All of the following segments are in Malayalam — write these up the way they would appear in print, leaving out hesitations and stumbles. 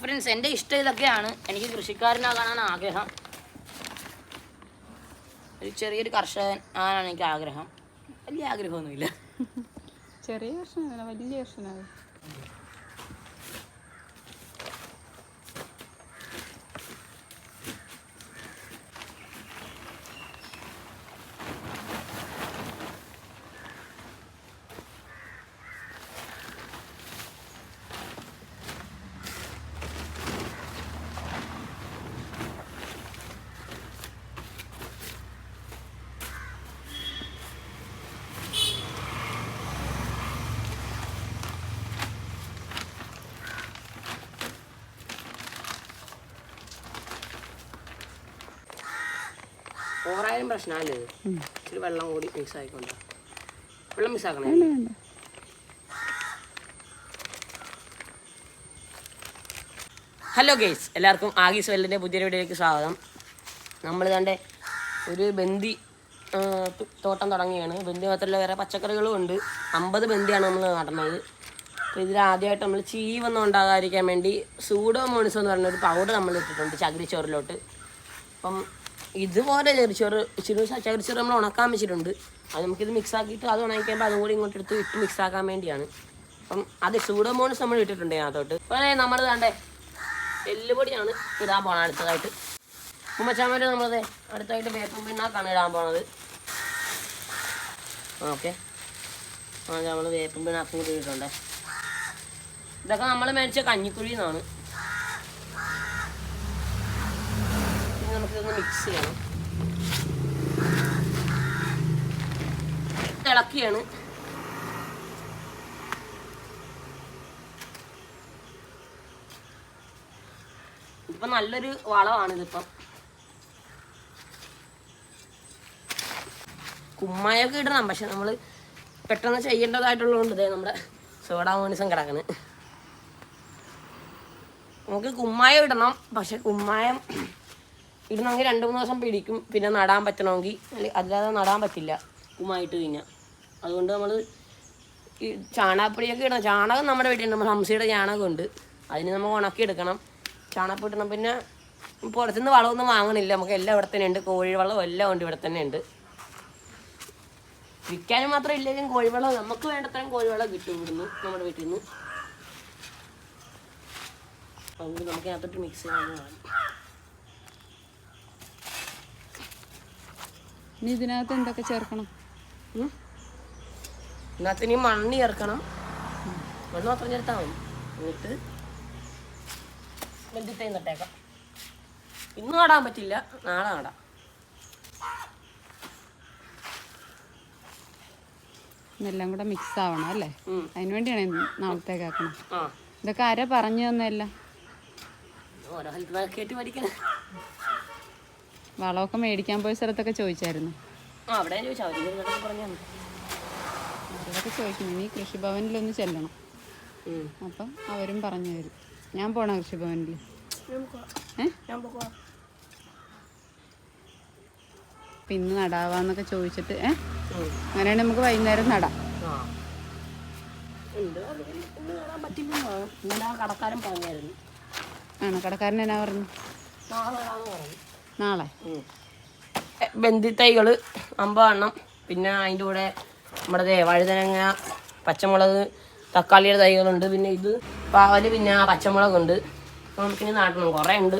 ഫ്രണ്ട്സ്, എൻ്റെ ഇഷ്ടം ഇതൊക്കെയാണ്. എനിക്ക് കൃഷിക്കാരനാകാനാണ് ആഗ്രഹം. ഒരു ചെറിയൊരു കർഷകൻ ആകാനാണ് എനിക്ക് ആഗ്രഹം. വലിയ ആഗ്രഹമൊന്നുമില്ല. ചെറിയ കർഷകനല്ല, വലിയ കർഷകനാണ്. ഓവറായാലും പ്രശ്നമല്ലേ? ഇച്ചിരി വെള്ളം കൂടി മിക്സ് ആയിക്കൊണ്ട്. വെള്ളം മിക്സ് ആക്കണേ. ഹലോ ഗൈസ്, എല്ലാവർക്കും ആഗീസ് വെല്ലിൻ്റെ പുതിയൊരു വീഡിയോയിലേക്ക് സ്വാഗതം. നമ്മൾ കണ്ടേ ഒരു ബന്ദി തോട്ടം തുടങ്ങിയാണ്. ബന്ദി മാത്രമല്ല വേറെ പച്ചക്കറികളും ഉണ്ട്. 50 ബന്ദിയാണ് നമ്മൾ നടുന്നത്. അപ്പോൾ ഇതിലാദ്യമായിട്ട് നമ്മൾ ചീവൊന്നും ഉണ്ടാകാതിരിക്കാൻ വേണ്ടി സൂഡോമോണിസ് എന്ന് പറഞ്ഞൊരു പൗഡർ നമ്മൾ ഇട്ടിട്ടുണ്ട് ചകിരിച്ചോറിലോട്ട്. അപ്പം ഇതുപോലെ ചകിരിച്ചോറ് നമ്മൾ ഉണക്കാൻ വെച്ചിട്ടുണ്ട്. അത് നമുക്കിത് മിക്സ് ആക്കിയിട്ട് അത് ഉണങ്ങിക്കുമ്പോൾ അതും കൂടി ഇങ്ങോട്ട് എടുത്ത് ഇട്ട് മിക്സ് ആക്കാൻ വേണ്ടിയാണ്. അപ്പം അത് സൂഡോമോണിസ് നമ്മൾ ഇട്ടിട്ടുണ്ട് അതിനകത്തോട്ട്. അപ്പോൾ നമ്മൾ കണ്ടേ എല്ലുപൊടിയാണ് ഇടാൻ പോകണം അടുത്തതായിട്ട്. ഉമ്മച്ചാമ്മര് നമ്മളത് അടുത്തായിട്ട് വേപ്പും പിണ്ണാക്കാണ് ഇടാൻ പോണത്. ഓക്കെ, നമ്മൾ വേപ്പും പിണ്ണാക്കും കൂടി ഇട്ടിട്ടുണ്ട്. ഇതൊക്കെ നമ്മൾ മേടിച്ച കഞ്ഞിക്കുഴിയിൽ നിന്നാണ്. നമുക്കിതൊന്ന് മിക്സ് ചെയ്യണം. ഇളക്കിയാണ്. ഇപ്പം നല്ലൊരു വളമാണിതിപ്പം. കുമ്മായൊക്കെ ഇടണം, പക്ഷെ നമ്മൾ പെട്ടെന്ന് ചെയ്യേണ്ടതായിട്ടുള്ളതുകൊണ്ട് ഇതേ നമ്മുടെ സോഡാമോണിസം കിടക്കുന്നത്. നമുക്ക് കുമ്മായം ഇടണം, പക്ഷെ കുമ്മായം ഇടണമെങ്കിൽ 2-3 ദിവസം പിടിക്കും. പിന്നെ നടാൻ പറ്റണമെങ്കിൽ, അല്ലാതെ നടാൻ പറ്റില്ല കുമ്മായിട്ട് കഴിഞ്ഞാൽ. അതുകൊണ്ട് നമ്മൾ ഈ ചാണകപ്പൊടിയൊക്കെ ഇടണം. ചാണകം നമ്മുടെ വീട്ടിലുണ്ട്, നമ്മൾ ഹംസയുടെ ചാണകമുണ്ട്. അതിന് നമ്മൾ ഉണക്കിയെടുക്കണം, ചാണകപ്പൊടി ഇടണം. പിന്നെ പുറത്തുനിന്ന് വളമൊന്നും വാങ്ങണില്ല, നമുക്ക് എല്ലാം ഇവിടെ തന്നെ ഉണ്ട്. കോഴിവളം എല്ലാം ഉണ്ട്, ഇവിടെ തന്നെ ഉണ്ട്. വിൽക്കാനും മാത്രം ഇല്ലെങ്കിലും കോഴിവളം നമുക്ക് വേണ്ടത്രയും കോഴിവളം കിട്ടും ഇവിടുന്ന്, നമ്മുടെ വീട്ടിൽ നിന്ന്. അതുകൊണ്ട് നമുക്ക് അതിനകത്തോട്ട് മിക്സ് ചെയ്യാവുന്നതാണ്. ഇനി ഇതിനകത്ത് എന്തൊക്കെ ചേർക്കണം? ഇതിനകത്ത് ഇനി മണ്ണ് ചേർക്കണം. മണ്ണ് മാത്രം ചേർത്താൽ മതി. എന്നിട്ട് ബന്ധിത്തേ നട്ടേക്കാം. ഇന്ന് നടാൻ പറ്റില്ല, നാളെ നടാം. ഇതെല്ലാം കൂടെ മിക്സ് ആവണം അല്ലേ? അതിന് വേണ്ടിയാണ് നാളത്തേക്ക് ആക്കണം. ഇതൊക്കെ ആരാ പറഞ്ഞു തന്നെല്ലാം? ഓരോ ഹെൽത്ത് കേട്ട് പഠിക്കണം. വളമൊക്കെ മേടിക്കാൻ പോയ സ്ഥലത്തൊക്കെ ചോദിച്ചായിരുന്നു. അവിടെ ചോദിച്ചാൽ അവരൊക്കെ ചോദിക്കും. ഇനി കൃഷിഭവനിലൊന്ന് ചെല്ലണം, അപ്പം അവരും പറഞ്ഞു തരും. ഞാൻ പോണോ കൃഷിഭവനിൽ? അപ്പം ഇന്ന് നടാവാന്നൊക്കെ ചോദിച്ചിട്ട് അങ്ങനെയാണെങ്കിൽ നമുക്ക് വൈകുന്നേരം നടാം. കടക്കാരൻ പറഞ്ഞായിരുന്നു. ആണോ? കടക്കാരൻ എന്നാ പറഞ്ഞു? നാളെ ബന്ദി തൈകൾ 50 എണ്ണം. പിന്നെ അതിൻ്റെ കൂടെ നമ്മുടെ വഴുതനങ്ങ, പച്ചമുളക്, തക്കാളിയുടെ തൈകളുണ്ട്. പിന്നെ ഇത് പാവല്, പിന്നെ പച്ചമുളകുണ്ട്. അപ്പോൾ നമുക്കിനി നടണം, കുറേ ഉണ്ട്.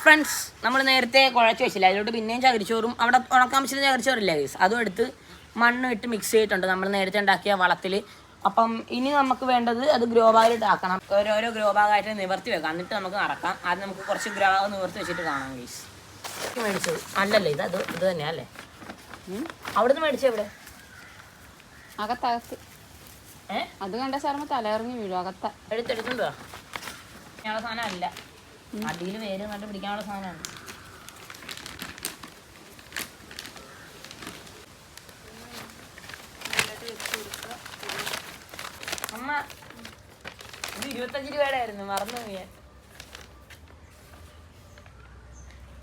ഫ്രണ്ട്സ്, നമ്മൾ നേരത്തെ കുഴച്ച് വെച്ചില്ല, അതിലോട്ട് പിന്നെയും ചകിരിച്ചോറും അവിടെ ഉണക്കാൻ വെച്ചിട്ട് ചകിരിച്ചോറില്ല ഗൈസ്, അതും എടുത്ത് മണ്ണ് ഇട്ട് മിക്സ് ചെയ്തിട്ടുണ്ട് നമ്മൾ നേരത്തെ ഉണ്ടാക്കിയ വളത്തിൽ. അപ്പം ഇനി നമുക്ക് വേണ്ടത് അത് ഗ്രോ ബാഗിലിട്ട് ആക്കണം. ഓരോരോ ഗ്രോ ബാഗായിട്ട് നിവർത്തി വെക്കാം, എന്നിട്ട് നമുക്ക് നടക്കാം. ആദ്യം നമുക്ക് കുറച്ച് ഗ്രാവ് നിവർത്തി വെച്ചിട്ട് കാണാം ഗൈസ്. മേടിച്ചത് അല്ലല്ലേ, ഇത് തന്നെയാ അല്ലേ? അവിടുന്ന് മേടിച്ചത് എവിടെ? അകത്തകത്ത്. അത് കണ്ട സാറുമ്പോൾ തലയിറങ്ങി വീഴും. അകത്ത എടുത്തുണ്ടോ? പിടിക്കാനുള്ള സാധനം അല്ല, അടിയിൽ വേര് കണ്ട് പിടിക്കാനുള്ള സാധനമാണ്. അമ്മ ഇത് 25 രൂപയുടെ ആയിരുന്നു, മറന്നു പോയാ.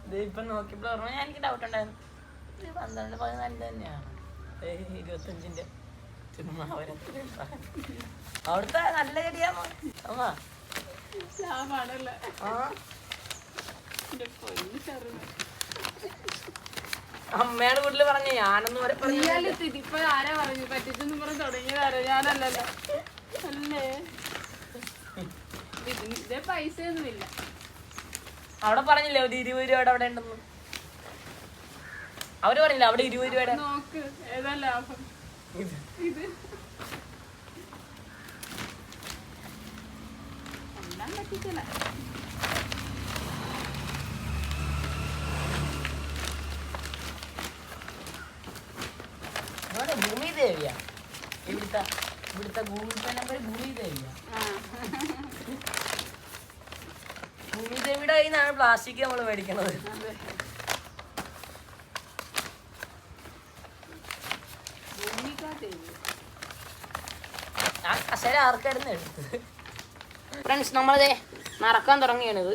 ഇത് ഇപ്പം നോക്കിയപ്പോൾ ഓർമ്മ, എനിക്ക് ഡൗട്ട് ഉണ്ടായിരുന്നു. ഇത് 12-14 തന്നെയാണ്, 25-ന്റെ. അവിടുത്തെ നല്ല ചെടിയാ അമ്മ. ലാഭാണല്ലേ? ആ എന്റെ പൊന്നു ചെറുത്. അമ്മയുടെ വീട്ടില് പറഞ്ഞ ഞാനൊന്നും വരെ പറഞ്ഞു. ഇപ്പൊ ആരാ പറഞ്ഞു പറ്റിച്ചെന്ന് പറഞ്ഞ് തുടങ്ങിയതാരോ? ഞാനല്ലല്ലോ അല്ലേ? ഇതിന്റെ പൈസയൊന്നുമില്ല. അവിടെ പറഞ്ഞില്ലേ ഒരു 20 രൂപയുടെ അവിടെ ഉണ്ടെന്ന്? അവര് പറഞ്ഞില്ല അവിടെ 20 രൂപയുടെ. നോക്ക് ഏതാ ലാഭം. ഇത് എല്ലാം പറ്റിച്ചല്ല. ഭൂമി ദേവിയാ ഇവിടുത്തെ ഗൂഗിൾ പേ നമ്പർ. ഭൂമി ദേവിയാ. ഭൂമി ദേവിയുടെ കയ്യിൽ നിന്നാണ് പ്ലാസ്റ്റിക് നമ്മൾ മേടിക്കണത്. ആ കസേര ആർക്കായിരുന്നു എടുത്തത്? ഫ്രണ്ട്സ്, നമ്മളതേ നടക്കാൻ തുടങ്ങിയാണിത്.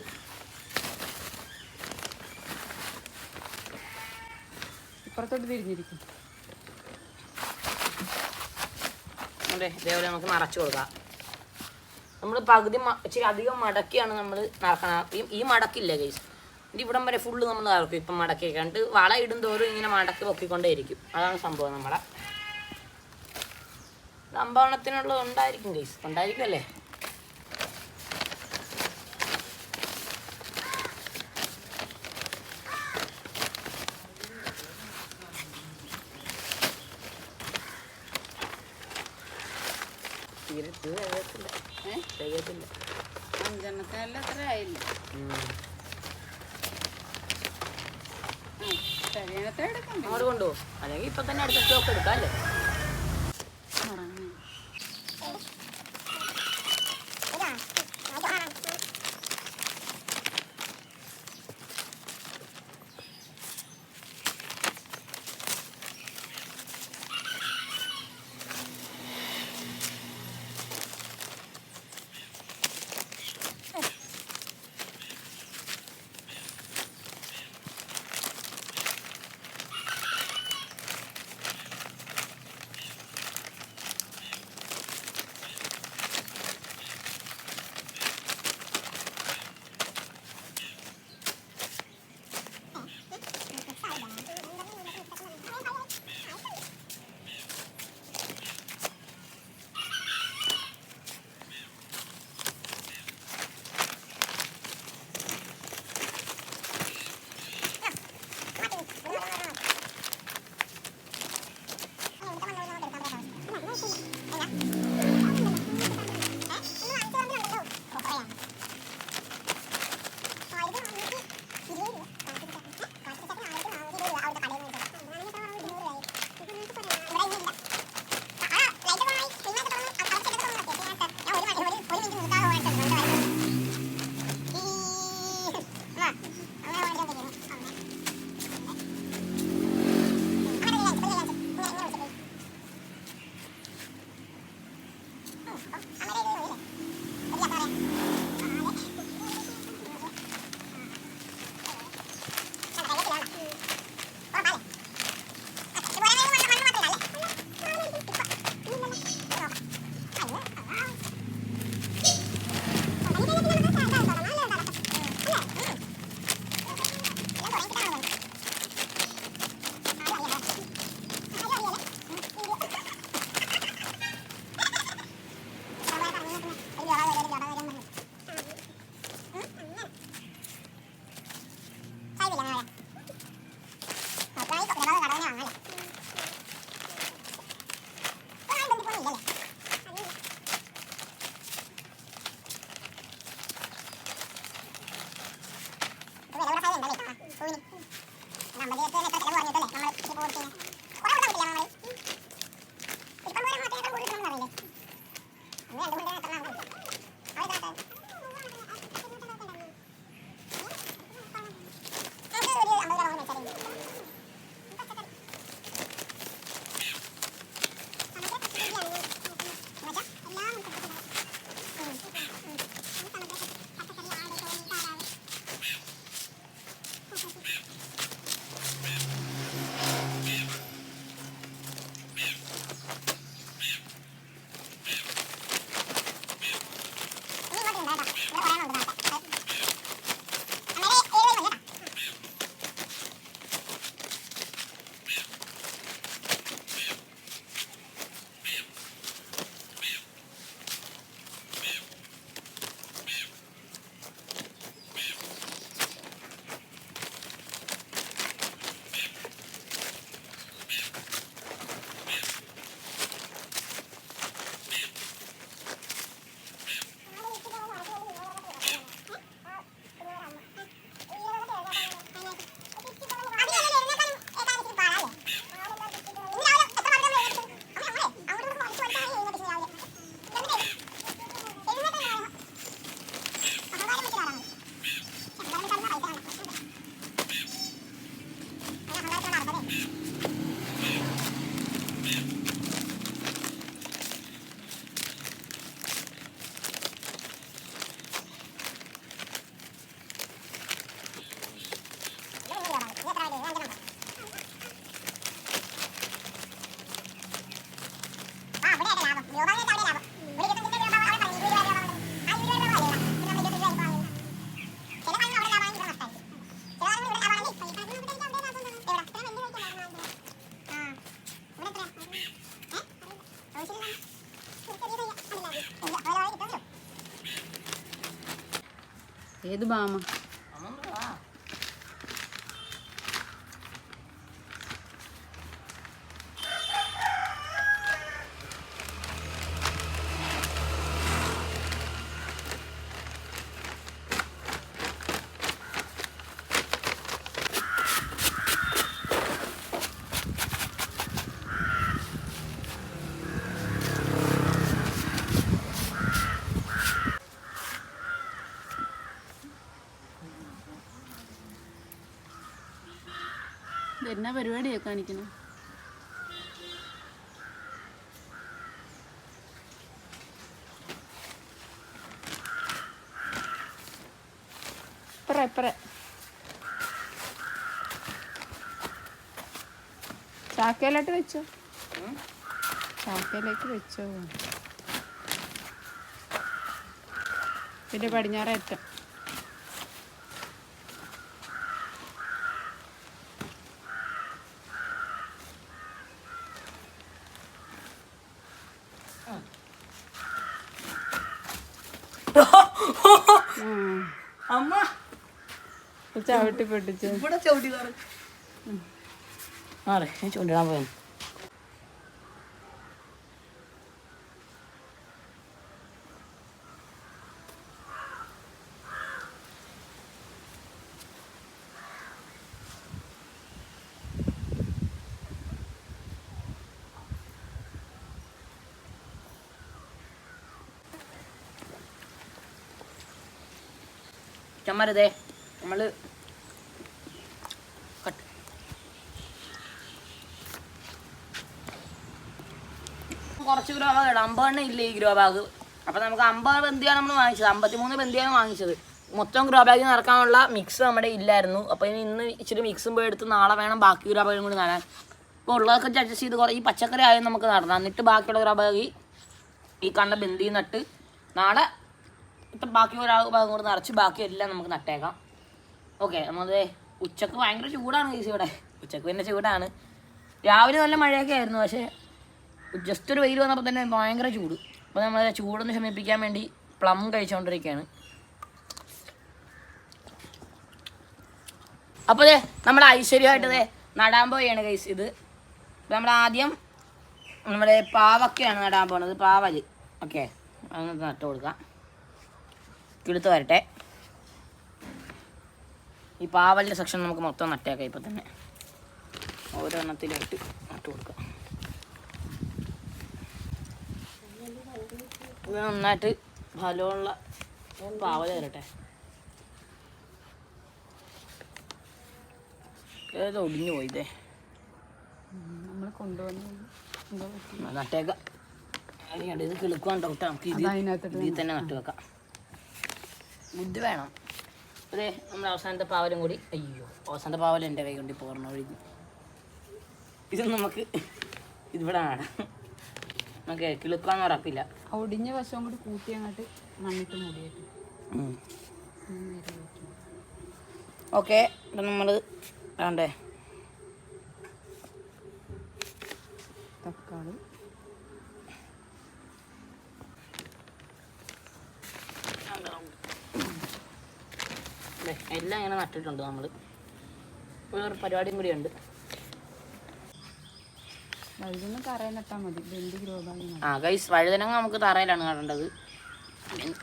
ഇപ്പുറത്തോട്ട് തിരിഞ്ഞിരിക്കും. അതെ, ഇതേപോലെ നമുക്ക് നിറച്ചു കൊടുക്കാം. നമ്മൾ പകുതി ഇച്ചിരി അധികം മടക്കിയാണ് നമ്മൾ നടക്കണം. ഈ മടക്കില്ല ഗൈസ്, ഇതിൻ്റെ ഇവിടം വരെ ഫുള്ള് നമ്മൾ നടക്കും. ഇപ്പം മടക്കി കണ്ടിട്ട് വള ഇടും തോറും ഇങ്ങനെ മടക്കി പൊക്കിക്കൊണ്ടേയിരിക്കും. അതാണ് സംഭവം. നമ്മളെ സംഭവത്തിനുള്ളത് ഉണ്ടായിരിക്കും ഗൈസ്, ഉണ്ടായിരിക്കും അല്ലേ? അഞ്ചെണ്ണത്തിനെല്ലാം അത്ര ആയില്ല. ശരീരത്തെ എടുക്കണ്ടേ? അങ്ങോട്ട് കൊണ്ടുപോകും, അല്ലെങ്കിൽ ഇപ്പൊ തന്നെ അടുത്ത സ്റ്റോക്ക് എടുക്കാം അല്ലേ? ഏത് ബാമ? എന്നാ പരിപാടിയാ കാണിക്കണം? ചാക്കയിലോട്ട് വെച്ചോ, ചാക്കയിലേക്ക് വെച്ചോ. പിന്നെ പടിഞ്ഞാറേറ്റം അമ്മ ചവിട്ടി പൊട്ടിച്ചു. ഇവിടെ ചവിട്ടി ചൂണ്ടിടാൻ പോയി. ചമ്മരതേ നമ്മള് കുറച്ച് ഗ്രോ ബാഗ് ഇടാം. 50 ഇല്ല ഈ ഗ്രോ ബാഗ്. അപ്പം നമുക്ക് 50 ബന്ധിയാണ് നമ്മൾ വാങ്ങിച്ചത്. 53 ബന്ധിയാണ് വാങ്ങിച്ചത്. മൊത്തം ഗ്രോ ബാഗിൽ നിറക്കാനുള്ള മിക്സ് നമ്മുടെ ഇല്ലായിരുന്നു. അപ്പോൾ ഇന്ന് ഇച്ചിരി മിക്സും പോയി എടുത്ത് നാളെ വേണം ബാക്കി ഗ്രോ ബാഗും കൂടി നടാൻ. ഇപ്പോൾ ഉള്ളതൊക്കെ അഡ്ജസ്റ്റ് ചെയ്ത് കുറേ ഈ പച്ചക്കറി ആയാലും നമുക്ക് നടണം. എന്നിട്ട് ബാക്കിയുള്ള ഗ്രോ ബാഗ് ഈ കണ്ട ബന്ധി നട്ട് നാളെ ഇപ്പം ബാക്കി ഒരു ഭാഗം കൂടി നിറച്ച് ബാക്കി എല്ലാം നമുക്ക് നട്ടേക്കാം. ഓക്കെ. നമ്മളത് ഉച്ചക്ക് ഭയങ്കര ചൂടാണ് കേസ് ഇവിടെ. ഉച്ചക്ക് പിന്നെ ചൂടാണ്. രാവിലെ നല്ല മഴയൊക്കെ ആയിരുന്നു. പക്ഷേ ജസ്റ്റ് ഒരു വെയിൽ വന്നപ്പോൾ തന്നെ ഭയങ്കര ചൂട്. അപ്പോൾ നമ്മൾ ചൂടൊന്ന് ശമിപ്പിക്കാൻ വേണ്ടി പ്ലം കഴിച്ചുകൊണ്ടിരിക്കുകയാണ്. അപ്പോൾ നമ്മൾ ഐശ്വര്യമായിട്ട് നടാൻ പോയാണ് കേസ്. ഇത് നമ്മൾ ആദ്യം നമ്മുടെ പാവക്കയാണ് നടാൻ പോണത്. പാവൽ. ഓക്കെ. അങ്ങനെ നട്ട് കൊടുക്കാം. കിളുത്ത് വരട്ടെ. ഈ പാവലിൻ്റെ സെക്ഷൻ നമുക്ക് മൊത്തം നട്ടേക്കാം. ഇപ്പം തന്നെ ഓരോന്നെണ്ണത്തിലായിട്ട് നട്ട് കൊടുക്കാം. ഇത് നന്നായിട്ട് ഫലമുള്ള പാവൽ വരട്ടെ. ഏത് ഒടിഞ്ഞു പോയിതേ നമ്മൾ കൊണ്ടുവന്ന് നട്ടേക്കാം. ഇത് കിളുക്കുവാൻ ഡൗട്ട്. നമുക്ക് ഇതിൽ തന്നെ നട്ട് വെക്കാം. ബുദ്ധി വേണം. അതെ. നമ്മൾ അവസാനത്തെ പാവലും കൂടി. അയ്യോ, അവസാനത്തെ പാവൽ എൻ്റെ കൈ കൊണ്ട് പോർണ ഒഴുകി. ഇത് നമുക്ക് ഇതിവിടെ ആണ്. നമുക്ക് കിളുക്കാന്ന് ഉറപ്പില്ല. ഒടിഞ്ഞ വശവും കൂടി കൂട്ടി അങ്ങോട്ട് മണ്ണിട്ട് മൂടിയിട്ട്. ഓക്കെ. ഇപ്പം നമ്മൾ വേണ്ടേ തക്കാളി എല്ലാം ഇങ്ങനെ നട്ടിട്ടുണ്ട്. നമ്മൾ വേറൊരു പരിപാടിയും കൂടിയുണ്ട്. വഴുതന തറയിൽ നട്ടാൽ മതി. ബന്ദി ഗ്രോ ബാഗിൽ. ഗൈസ്, വഴുതനങ്ങ നമുക്ക് തറയിലാണ് നടേണ്ടത്.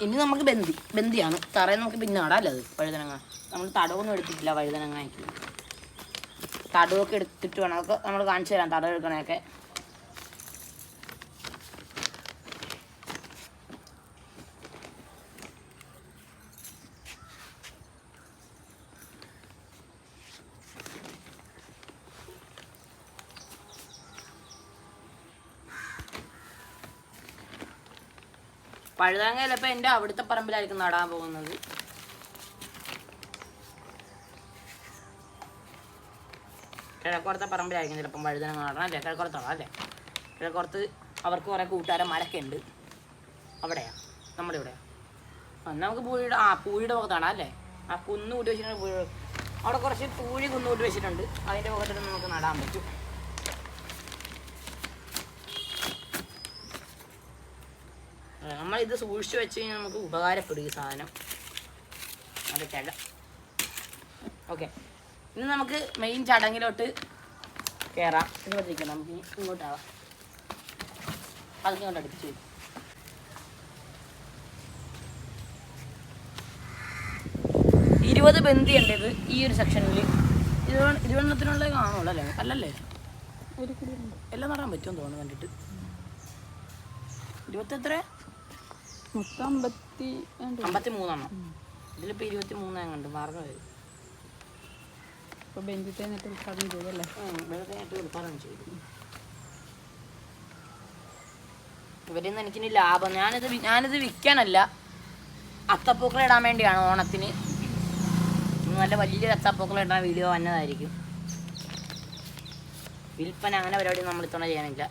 ഇനി നമുക്ക് ബന്ദിയാണ്. തറയിൽ നമുക്ക് പിന്നെ നടാം അല്ലേ? അത് വഴുതനങ്ങ നമ്മൾ തടവൊന്നും എടുത്തിട്ടില്ല. വഴുതനങ്ങയ്ക്ക് തടവൊക്കെ എടുത്തിട്ട് വേണം. അതൊക്കെ നമ്മൾ കാണിച്ചു തരാം. തടവ് എടുക്കണതൊക്കെ. വഴുതനങ്ങ ചിലപ്പോൾ എൻ്റെ അവിടുത്തെ പറമ്പിലായിരിക്കും നടാൻ പോകുന്നത്. കിഴക്കുറത്തെ പറമ്പിലായിരിക്കും ചിലപ്പം വഴുതനങ്ങ നടണം അല്ലേ? കിഴക്കുറത്താണോ അല്ലേ? കിഴക്കുറത്ത് അവർക്ക് കുറേ കൂട്ടുകാരന്മാരൊക്കെ ഉണ്ട്. അവിടെയാണ് നമ്മുടെ ഇവിടെ. നമുക്ക് പൂഴിയുടെ ഭാഗത്താണ് അല്ലേ? ആ കുന്ന് കൂട്ടി വെച്ചിട്ടുണ്ട്. അവിടെ കുറച്ച് പൂഴി കുന്ന് കൂട്ടി വെച്ചിട്ടുണ്ട്. അതിൻ്റെ ഭാഗത്തിട്ട് നമുക്ക് നടാൻ പറ്റും. നമ്മളിത് സൂക്ഷിച്ച് വെച്ച് കഴിഞ്ഞാൽ നമുക്ക് ഉപകാരപ്പെടും ഈ സാധനം. അത് ചേട്ട. ഓക്കെ, ഇനി നമുക്ക് മെയിൻ ചടങ്ങിലോട്ട് കയറാം. ഇങ്ങോട്ടിരിക്കാം, നമുക്ക് ഇങ്ങോട്ടാവാം. അതിങ്ങോട്ട് അടുപ്പിച്ച് വരും. 20 ബന്ദിയുണ്ട് ഇത് ഈ ഒരു സെക്ഷനിൽ. 20 കാണുള്ളൂ അല്ലേ? അല്ലല്ലേ, എല്ലാം നടാൻ പറ്റുമെന്ന് തോന്നുന്നു കണ്ടിട്ട്. 20 എത്ര? 53 ഇതിലിപ്പോൾ 23 കണ്ടു മാർഗം വരും. ഉദ്ഘാടനം ചെയ്തു. ഇവരിന്ന് എനിക്കിനി ലാഭം. ഞാനിത് വിൽക്കാനല്ല, അത്തപ്പൂക്കൾ ഇടാൻ വേണ്ടിയാണ്. ഓണത്തിന് നല്ല വലിയൊരു അത്തപ്പൂക്കൾ ഇടാൻ വീഡിയോ വന്നതായിരിക്കും. വിൽപ്പന അങ്ങനെ പരിപാടി നമ്മൾ ഇത്തവണ ചെയ്യാനില്ല.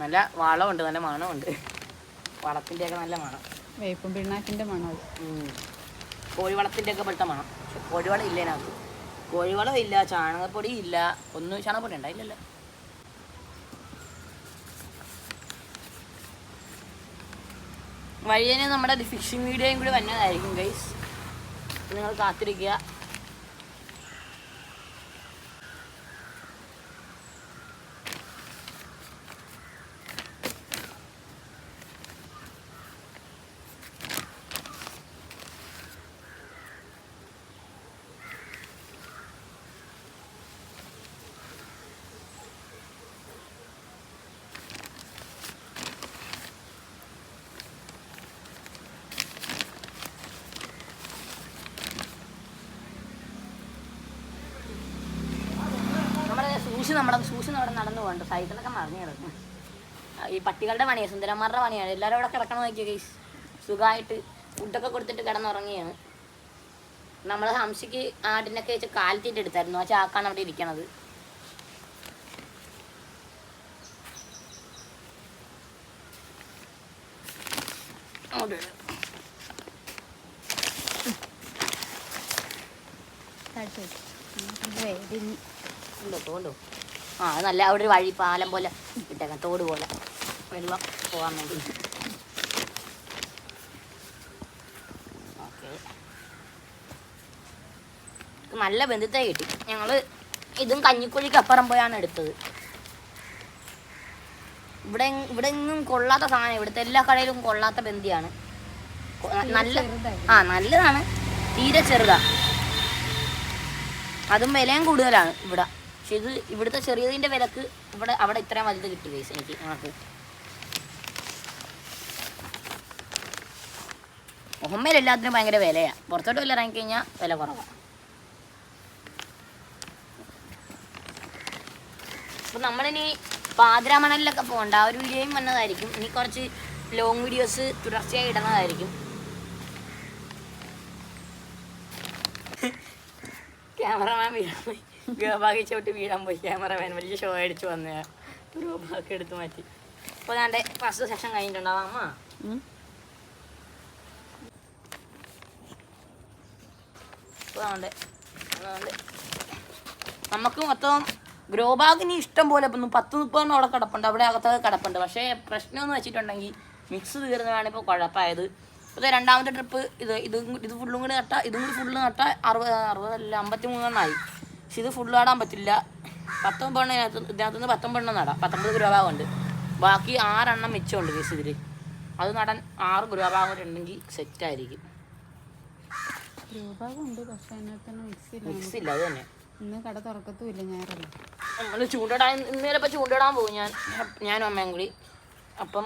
നല്ല വളമുണ്ട്, നല്ല മണമുണ്ട്. വളത്തിൻ്റെയൊക്കെ നല്ല മണം, വേപ്പും പിണ്ണാക്കിൻ്റെ മണം, കോഴിവളത്തിൻ്റെയൊക്കെ പെട്ട മണം. പക്ഷെ കോഴിവളം ഇല്ല ഇതിനകത്ത്. കോഴിവളം ഇല്ല, ചാണകപ്പൊടി ഇല്ല, ഒന്നും. ചാണകപ്പൊടി ഉണ്ടായില്ലല്ലോ. വഴിയേനെ നമ്മുടെ ഫിഷിംഗ് വീഡിയോയും കൂടി വന്നതായിരിക്കും ഗൈസ്, നിങ്ങൾ കാത്തിരിക്കുക. സൂക്ഷിച്ച് നമ്മുടെ നടന്നു പോകണ്ട. സൈക്കിളൊക്കെ മറിഞ്ഞു കിടക്കും. ഈ പട്ടികളുടെ പണിയാണ്, സുന്ദരന്മാരുടെ പണിയാണ്. എല്ലാവരും അവിടെ കിടക്കണം നോക്കിയ ഗൈസ്. സുഖമായിട്ട് ഫുഡൊക്കെ കൊടുത്തിട്ട് കിടന്നുറങ്ങിയാണ്. നമ്മൾ ഹംസയ്ക്ക് ആടിനൊക്കെ വെച്ച് കാലത്തിട്ട് എടുത്തായിരുന്നു. ആ ചാക്കാണ് അവിടെ ഇരിക്കണത്. തോണ്ടോ? ആ അത് നല്ല അവിടെ ഒരു വഴി, പാലം പോലെ ഇട്ടേക്കാം, തോട് പോലെ വെള്ളം പോകാൻ വേണ്ടി. ഓക്കെ, നല്ല ബന്ധത്തെ കിട്ടി. ഞങ്ങൾ ഇതും കഞ്ഞിക്കുഴിക്ക് അപ്പുറം പോയാണ് എടുത്തത്. ഇവിടെ എങ്ങും കൊള്ളാത്ത സാധനം, ഇവിടുത്തെ എല്ലാ കടയിലും കൊള്ളാത്ത ബന്ദിയാണ്. നല്ലതാണ്, തീരെ ചെറുതാ. അതും വിലയും കൂടുതലാണ് ഇവിടെ. പക്ഷെ ഇത് ഇവിടുത്തെ ചെറിയതിൻ്റെ വിലക്ക് അവിടെ ഇത്രയും വലുത് കിട്ടി ഗൈസ് എനിക്ക്. നമുക്ക് മുഹമ്മയിൽ എല്ലാത്തിനും ഭയങ്കര വിലയാണ്. പുറത്തോട്ട് വല്ല ഇറങ്ങിക്കഴിഞ്ഞാൽ വില കുറവാണ്. അപ്പം നമ്മളിനി പാതിരാമണലിലൊക്കെ പോകണ്ട, ആ ഒരു വീഡിയോയും വന്നതായിരിക്കും. ഇനി കുറച്ച് ലോങ് വീഡിയോസ് തുടർച്ചയായി ഇടുന്നതായിരിക്കും. ക്യാമറമാൻ വീഴാൻ പോയി, ഗോബാഗ് ചവിട്ടി വീഴാൻ പോയി. ക്യാമറമാൻ വലിയ ഷോ അടിച്ച് വന്ന ഗോബാഗ് എടുത്ത് മാറ്റി. അപ്പോൾ ഞാൻ ഫസ്റ്റ് സെഷൻ കഴിഞ്ഞിട്ടുണ്ടാവാം. അമ്മ അപ്പോൾ അതുകൊണ്ട് നമുക്ക് മൊത്തം ഗ്രോബാഗിന് ഇഷ്ടം പോലെ ഇപ്പം 10-30 അവിടെ കിടപ്പുണ്ട്, അവിടെ അകത്തൊക്കെ കിടപ്പുണ്ട്. പക്ഷേ പ്രശ്നമെന്ന് വെച്ചിട്ടുണ്ടെങ്കിൽ മിക്സ് തീർന്നതാണ് ഇപ്പോൾ കുഴപ്പമായത്. അപ്പോൾ രണ്ടാമത്തെ ട്രിപ്പ് ഇത് ഫുള്ളും കൂടി നട്ടാൽ, ഇതും കൂടി ഫുള്ള് നട്ടാൽ 60 53 പക്ഷെ ഇത് ഫുള്ള് നടാൻ പറ്റില്ല. 19 ഇതിനകത്ത് നിന്ന് 19 നടാം. 19 ഗ്രോബാഗുണ്ട്, ബാക്കി 6 മിച്ചമുണ്ട് കേസ് ഇതിൽ. അത് നടാൻ 6 ഗ്രോബാഗ് ഉണ്ടെങ്കിൽ സെറ്റായിരിക്കും. മിക്സ് ഇല്ല, അത് തന്നെ. ഇന്ന് കട തുറക്കത്തുമില്ല, ഞായറല്ല. നമ്മൾ ഇന്നേരപ്പം ചൂണ്ടിടാൻ പോകും ഞാനും അമ്മയും കൂടി. അപ്പം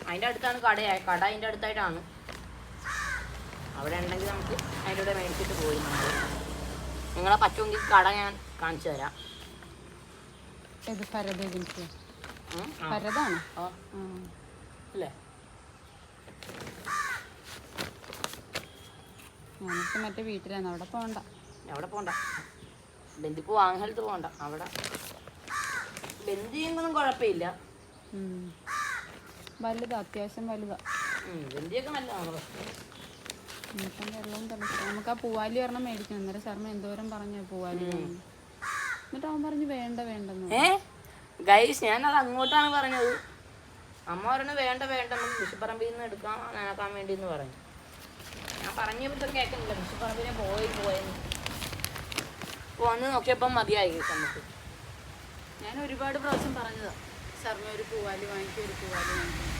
അതിൻ്റെ അടുത്താണ് കട അതിൻ്റെ അടുത്തായിട്ടാണ്. അവിടെ ഉണ്ടെങ്കിൽ നമുക്ക് അതിൻ്റെ കൂടെ മേടിച്ചിട്ട് പോയി. നിങ്ങളെ പറ്റുമെങ്കിൽ കട ഞാൻ കാണിച്ചു തരാം. അല്ലേ? ഞാനിപ്പോൾ മറ്റേ വീട്ടിലാണ്, അവിടെ പോകണ്ട. ബന്ദിപ്പൂ വാങ്ങലത്ത് പോകണ്ട. അവിടെ ബന്ദിയൊന്നും കുഴപ്പമില്ല, വലുതാ, അത്യാവശ്യം വലുതാ. ബന്ദിയൊക്കെ നല്ലതാണ്. ഇപ്പം വെള്ളവും തിളച്ചു. നമുക്ക് ആ പൂവാലി ഒരെണ്ണം മേടിക്കണം. അന്നേരം ശർമ്മ എന്തോരം പറഞ്ഞു പൂവാലി. എന്നിട്ട് അവൻ പറഞ്ഞു വേണ്ടെന്ന്. ഗൈസ് ഞാനത് അങ്ങോട്ടാണ് പറഞ്ഞത്. അമ്മ പറഞ്ഞു വേണ്ട വേണ്ട നമുക്ക് കൃഷിപ്പറമ്പിൽ നിന്ന് എടുക്കാൻ നനക്കാൻ വേണ്ടി എന്ന് പറഞ്ഞു. ഞാൻ പറഞ്ഞപ്പോൾ കേൾക്കുന്നില്ല. കൃഷിപ്പറമ്പിനെ പോയെന്ന് വന്ന് നോക്കിയപ്പം മതിയായി നമുക്ക്. ഞാൻ ഒരുപാട് പ്രാവശ്യം പറഞ്ഞതാ ശർമ്മ ഒരു പൂവാലി വാങ്ങിക്കും, ഒരു പൂവാലി വാങ്ങിക്കും.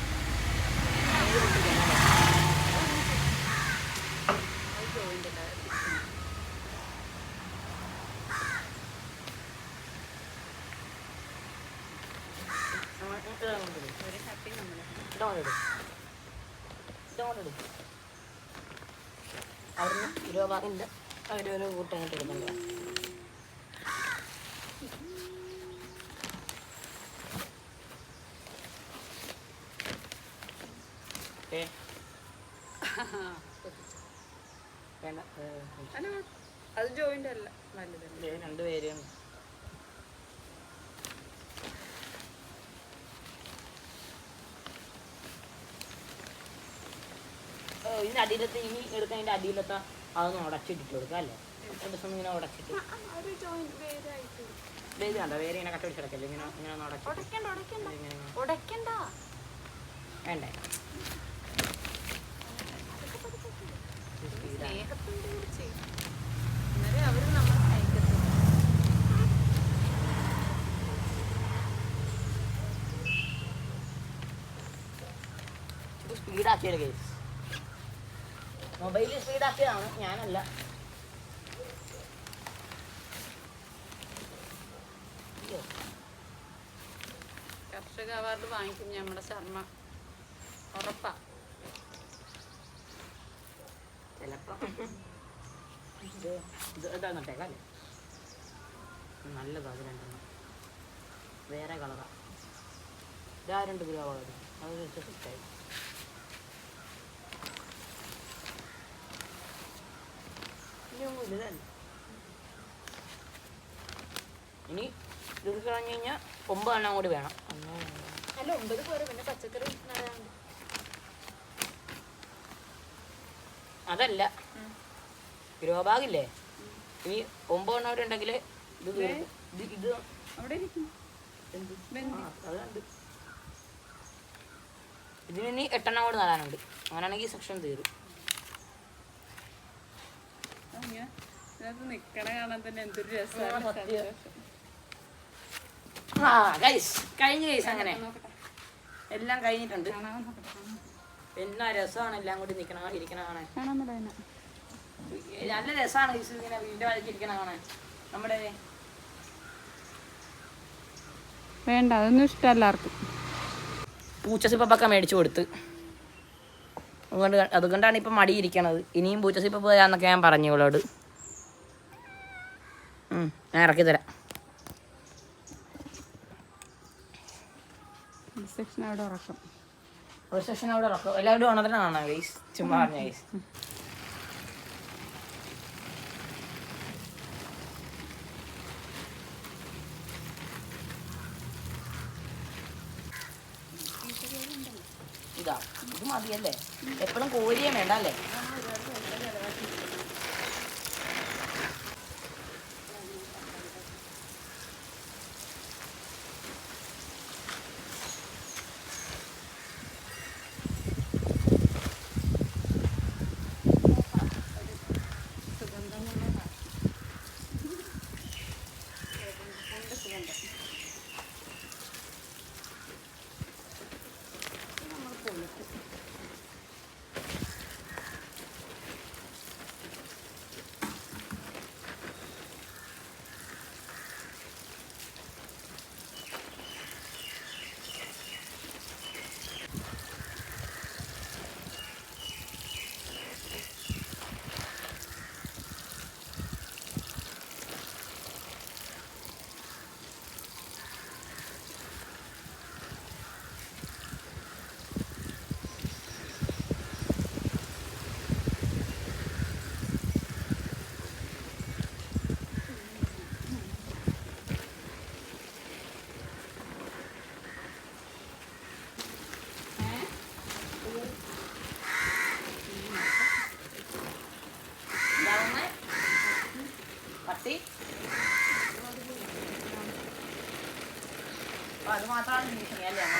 അവിടുന്ന് ഇരുപതിൻ്റെ അവരോരോ കൂട്ടങ്ങോട്ട് എടുക്കണ്ട. അത് ജോയിന്റ് അല്ല, നല്ലതല്ലേ. രണ്ടുപേരും ഇതിൻ്റെ അടിയിലത്തെ ഇനി എടുക്കാൻ ഇതിൻ്റെ അടിയിലത്തെ അതൊന്ന് ഉടച്ചിട്ടിട്ട് കൊടുക്കാം അല്ലേ? ഒരു ദിവസം ഇങ്ങനെ ഉടച്ചിട്ട് വേദ കണ്ടോ? വേറെ ഇങ്ങനെ കട്ട പിടിച്ചിടക്കല്ലേ? ഇങ്ങനെ ഇങ്ങനെ ഒന്ന് ഉടക്കണ്ട. വേണ്ടേ? സ്പീഡാക്കിയത് കേസ് മൊബൈലിൽ സ്പീഡാക്കിയതാണ്, ഞാനല്ല. കർഷക അവാർഡ് വാങ്ങിക്കും നമ്മുടെ ശർമ്മ, ഉറപ്പാ. ചിലപ്പം ഇതാന്നട്ടേക്കാം അല്ലേ? നല്ലതാ. അത് രണ്ടെണ്ണം വേറെ കളറാ. ഇതാ 2 കിലോ കളർ. അത് സെറ്റായി. ഇനി ഇത് കളഞ്ഞു കഴിഞ്ഞാൽ 9 എണ്ണം കൂടി വേണം. അല്ല 9 പോരെ, പിന്നെ പച്ചക്കറി നടാനുണ്ട്. അതല്ല ഗ്രോ ബാഗില്ലേ, ഇനി 9 എണ്ണം കൂടി ഉണ്ടെങ്കിൽ ഇത് അവിടെ ഇരിക്കും. അതുണ്ട്. ഇതിന് ഇനി 8 എണ്ണം കൂടി നടാനുണ്ട്. അങ്ങനെയാണെങ്കിൽ സെക്ഷൻ തീരും. നിക്കണ കാണാൻ തന്നെ എന്തൊരു രസമാണ്. കഴിഞ്ഞ കേസ് അങ്ങനെ എല്ലാം കഴിഞ്ഞിട്ടുണ്ട്. എന്നാ രസമാണ് എല്ലാം കൂടി ഇരിക്കണ കാണാൻ. നല്ല രസമാണ് ഇങ്ങനെ വീടിന്റെ വഴിക്ക് ഇരിക്കണ കാണാൻ. നമ്മുടെ വേണ്ട, അതൊന്നും ഇഷ്ടം എല്ലാവർക്കും. പൂച്ചസിപ്പൊക്കെ മേടിച്ചു കൊടുത്ത് അതുകൊണ്ടാണ് ഇപ്പം മടിയിരിക്കണത്. ഇനിയും പൂച്ചസിപ്പ് പോയാന്നൊക്കെ ഞാൻ പറഞ്ഞു ഇവളോട്. ഞാൻ ഇറക്കി തരാം. ഒരു സെക്ഷൻ അവിടെ ഉറക്കം. എല്ലാവരും ഉണർന്ന കാണാം ഗൈസ്. ചുമ്മാ പറഞ്ഞ ഗൈസ്. ഇതാ ഇത് മതിയല്ലേ? എപ്പോഴും കോരിയേ വേണ്ട അല്ലേ? മാത്രമാണ് ഭീഷണി അല്ലേ അമ്മ?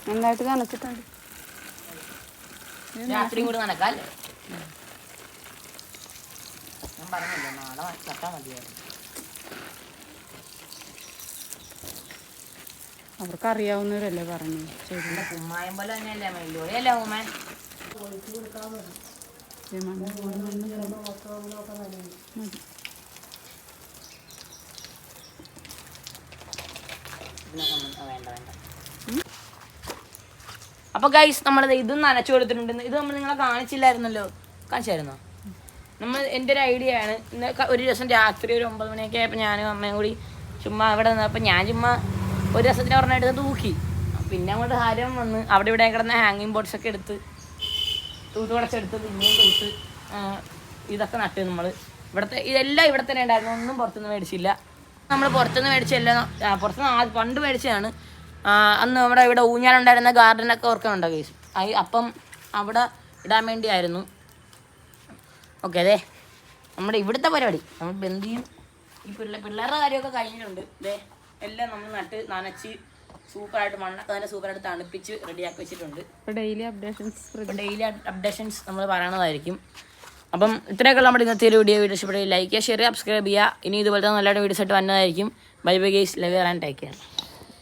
നന്നായിട്ട് നനച്ചിട്ടുണ്ട്. രാത്രിയും കൂടി നനക്കാല്ലേ? ഞാൻ പറഞ്ഞല്ലോ നാളെ നട്ടാൽ മതിയായിരുന്നു. അവർക്ക് അറിയാവുന്നവരല്ലേ പറഞ്ഞു. ശരി, കുമ്മായം പോലെ തന്നെയല്ലേ മെല്ലോളിയല്ലേ ഉമ്മ? വേണ്ട വേണ്ട. അപ്പൊ ഗൈസ് നമ്മൾ ഇതും നനച്ചു കൊടുത്തിട്ടുണ്ട്. ഇത് നമ്മൾ നിങ്ങളെ കാണിച്ചില്ലായിരുന്നല്ലോ. കാണിച്ചായിരുന്നോ? നമ്മൾ എൻ്റെ ഒരു ഐഡിയ ആണ്. ഇന്ന് ഒരു ദിവസം രാത്രി ഒരു 9 മണിയൊക്കെ ആയപ്പോൾ ഞാനും അമ്മയും കൂടി ചുമ്മാ അവിടെ നിന്നപ്പോൾ ഞാൻ ചുമ്മാ ഒരു ദിവസത്തിന് പറഞ്ഞിട്ട് തൂക്കി. പിന്നെ അങ്ങോട്ട് ഹരം വന്ന് അവിടെ ഇവിടെ കിടന്ന ഹാങ്ങിങ് ബോർഡ്സ് ഒക്കെ എടുത്ത് തൂത്ത് കുടച്ചെടുത്ത് പിന്നെയും തൂത്ത് ഇതൊക്കെ നട്ട് നമ്മൾ. ഇവിടുത്തെ ഇതെല്ലാം ഇവിടെ തന്നെ ഉണ്ടായിരുന്നു. ഒന്നും പുറത്തുനിന്ന് മേടിച്ചില്ല. നമ്മൾ പുറത്തുനിന്ന് മേടിച്ചെല്ലാം പുറത്തുനിന്ന് പണ്ട് മേടിച്ചതാണ്. അന്ന് ഇവിടെ ഊഞ്ഞാലുണ്ടായിരുന്ന ഗാർഡനൊക്കെ ഓർക്കുന്നുണ്ടോ കേസ്? അപ്പം അവിടെ ഇടാൻ വേണ്ടിയായിരുന്നു. ഓക്കെ, അതെ നമ്മുടെ ഇവിടുത്തെ പരിപാടി. നമ്മൾ ബന്ധിയും ഈ പിള്ളേരുടെ കാര്യമൊക്കെ കഴിഞ്ഞിട്ടുണ്ട്. ഇതേ എല്ലാം നമ്മൾ നട്ട് നനച്ച് സൂപ്പറായിട്ട് മണ്ണൊക്കെ തന്നെ സൂപ്പറായിട്ട് തണുപ്പിച്ച് റെഡിയാക്കി വെച്ചിട്ടുണ്ട്. ഡെയിലി അപ്ഡേഷൻസ് നമ്മൾ പറയണതായിരിക്കും. അപ്പം ഇത്രയൊക്കെ നമ്മുടെ ഇന്നത്തെ ഒരു വീഡിയോ ഇഷ്ടപ്പെടുക. ലൈക്ക് ചെയ്യുക, ഷെയർ ചെയ്യുക, സബ്സ്ക്രൈബ് ചെയ്യുക. ഇനി ഇതുപോലത്തെ നല്ല വീഡിയോസ് ആയിട്ട് വന്നതായിരിക്കും. Bye bye guys, love you and take care.